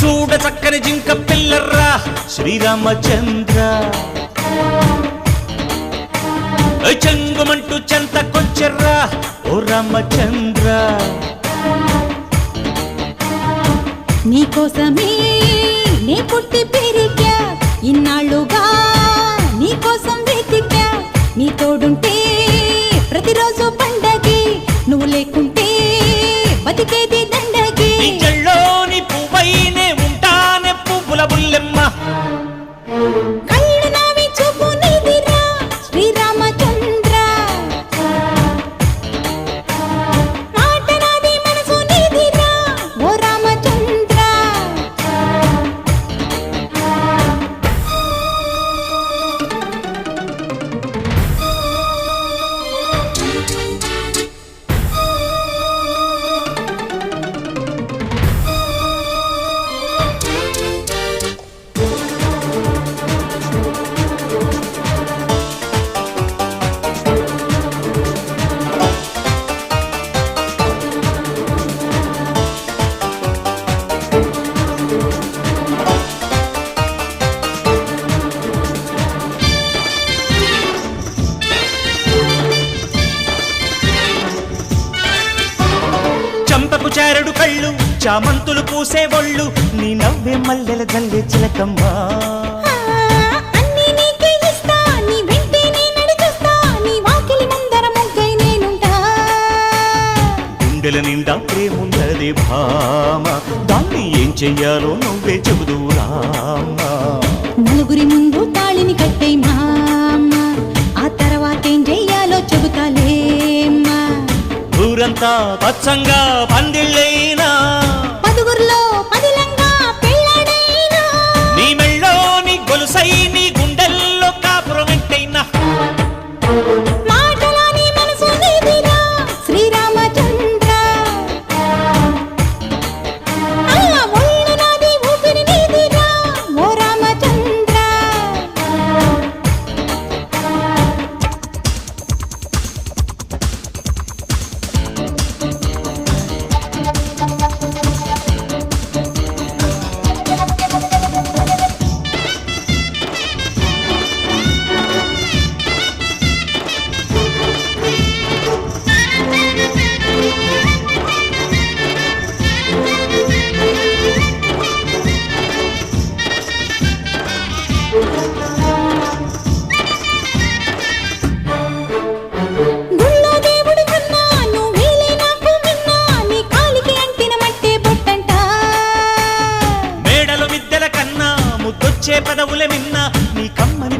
చూడ చక్కని జింక పిల్లర్రా శ్రీరామచంద్ర చెంగుమంటూ చెంతకొచ్చర్రా ఓ రామచంద్ర నీకోసమే నే పుట్టి పెరిగా ఇన్నాళ్ళుగా నీకోసం వెతికా నీ తోడుంటే ప్రతిరోజు పండగే నువ్వు లేకుంటే బతికేది దండగే నీ జల్లోని పువ్వైనే ఉంటానే పువ్వుల బుల్లెమ్మ కళ్ళు నావి చూపు నీదిరా శ్రీరామచంద్ర మాట నాది మనసు నీదిరా ఓ రామచంద్ర చంపకు చారుడు కళ్ళు చామంతులు పూసే ఒళ్ళు నీ నవ్వే మల్లెల జల్లే చిలకమ్మా అన్నీ నీకే ఇస్తా నీ వెంటే నే నడిచొస్తా నీ వాకిలి ముందర ముగ్గై నేనుంటా గుండెల నిండా ప్రేమున్నది భామ దాన్ని ఏం చెయ్యాలో నువ్వే చెబుదూరామా నలుగురి ముందు తాళిని కట్టే మామ ఆ తర్వాతేం చెయ్యాలో చెబుతాలేమ్మా ఊరంతా పచ్చంగా పందిళ్ళైనా పదుగురులో పదిలంగా పెళ్ళాడైనా నీ మెళ్ళోని గొలుసై నీ గుండెల్లో కాపురం వెంటైనా మాటలాని మనసు నీదిరా శ్రీరామచంద్ర ఒళ్ళు నాది ఊపిరి నీదిరా ఓ రామచంద్ర గుళ్ళో దేవుడి కన్నా నువ్వేలే నాకు మిన్నా నీ కాలికి అంటిన మట్టే బొట్టంట మేడలు మిద్దెల కన్నా ముద్దొచ్చే పదవుల మిన్న నీ కమ్మని